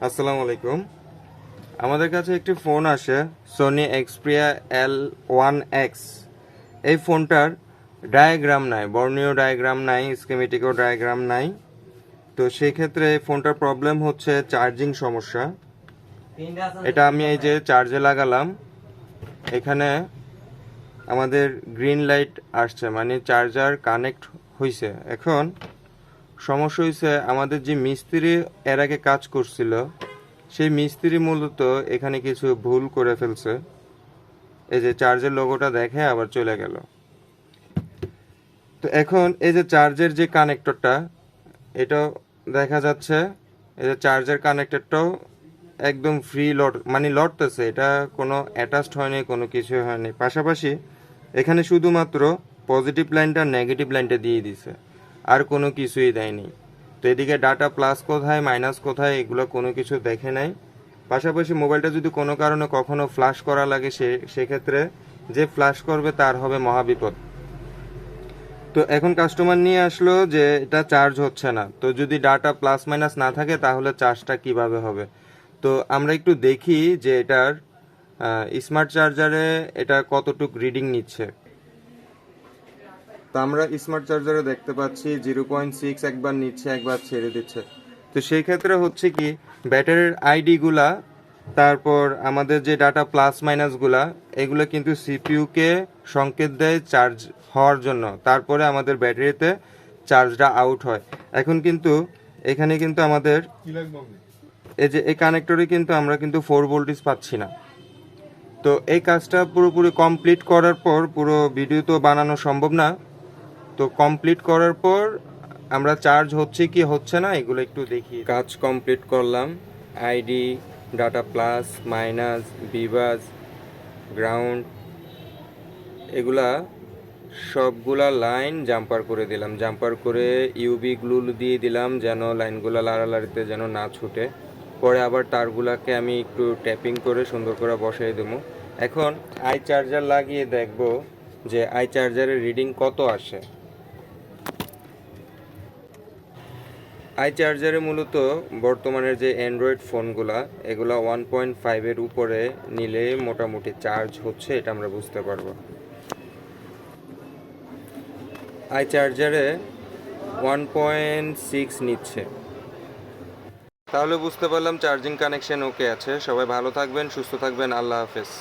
আসসালামু আলাইকুম। আমাদের কাছে একটি ফোন আসে, সোনি এক্সপ্রিয়া L1X। এই ফোনটার ডায়াগ্রাম নাই, বর্ণীয় ডায়াগ্রাম নাই, স্কিমেটিকও ডায়াগ্রাম নাই। তো সেই ক্ষেত্রে এই ফোনটার প্রবলেম হচ্ছে চার্জিং সমস্যা। এটা আমি এই যে চার্জে লাগালাম, এখানে আমাদের গ্রিন লাইট আসছে, মানে চার্জার কানেক্ট হয়েছে। এখন সমস্যা হয়েছে, আমাদের যে মিস্ত্রি এর আগে কাজ করছিল, সেই মিস্ত্রি মূলত এখানে কিছু ভুল করে ফেলছে। এই যে চার্জের লোগোটা দেখে আবার চলে গেল। তো এখন এই যে চার্জের যে কানেক্টরটা, এটাও দেখা যাচ্ছে, এই যে চার্জের কানেক্টরটাও একদম ফ্রি মানে লড়তেছে। এটা কোনো অ্যাটাচড হয়নি, কোনো কিছু হয়নি। পাশাপাশি এখানে শুধুমাত্র পজিটিভ লাইনটা নেগেটিভ লাইনটা দিয়ে দিছে, আর কোনো কিছুই দেয়নি। তো এদিকে ডাটা প্লাস কোথায় মাইনাস কোথায় এগুলো কোনো কিছু দেখে নাই। পাশাপাশি মোবাইলটা যদি কোনো কারণে কখনো ফ্লাশ করা লাগে, সেক্ষেত্রে যে ফ্লাশ করবে তার হবে মহাবিপদ। তো এখন কাস্টমার নিয়ে আসলো যে এটা চার্জ হচ্ছে না। তো যদি ডাটা প্লাস মাইনাস না থাকে তাহলে চার্জটা কিভাবে হবে? তো আমরা একটু দেখি যে এটার স্মার্ট চার্জারে এটা কতটুক রিডিং নিচ্ছে। তো আমরা স্মার্ট চার্জারে দেখতে পাচ্ছি 0.6 একবার নিচ্ছে, একবার ছেড়ে দিচ্ছে। তো সেই ক্ষেত্রে হচ্ছে কি, ব্যাটারির আইডিগুলা, তারপর আমাদের যে ডাটা প্লাস মাইনাসগুলা, এগুলো কিন্তু সিপিইউকে সংকেত দেয় চার্জ হওয়ার জন্য। তারপরে আমাদের ব্যাটারিতে চার্জটা আউট হয়। এখন কিন্তু এখানে কিন্তু আমাদের এই যে এই কানেক্টরে কিন্তু আমরা কিন্তু 4 ভোল্টেজ পাচ্ছি না। তো এই কাজটা পুরোপুরি কমপ্লিট করার পর, পুরো ভিডিও তো বানানো সম্ভব না, তো কমপ্লিট করার পর আমরা চার্জ হচ্ছে কি হচ্ছে না এগুলো একটু দেখি। কাজ কমপ্লিট করলাম। আইডি, ডাটা প্লাস মাইনাস, বিভাজ, গ্রাউন্ড, এগুলা সবগুলা লাইন জাম্পার করে দিলাম। জাম্পার করে ইউবি গ্লু দিয়ে দিলাম যেন লাইনগুলা লাড়ালাড়িতে যেন না ছুটে। পরে আবার তারগুলাকে আমি একটু ট্যাপিং করে সুন্দর করে বসাই দেবো। এখন আই চার্জার লাগিয়ে দেখব যে আই চার্জারের রিডিং কত আসে। আই চার্জারে মূলত বর্তমানের যে অ্যান্ড্রয়েড ফোনগুলা, এগুলা 1.5-এর উপরে নিলে মোটামুটি চার্জ হচ্ছে, এটা আমরা বুঝতে পারবো। আই চার্জারে 1.6 নিচ্ছে, তাহলে বুঝতে পারলাম চার্জিং কানেকশন ওকে আছে। সবাই ভালো থাকবেন, সুস্থ থাকবেন, আল্লাহ হাফেজ।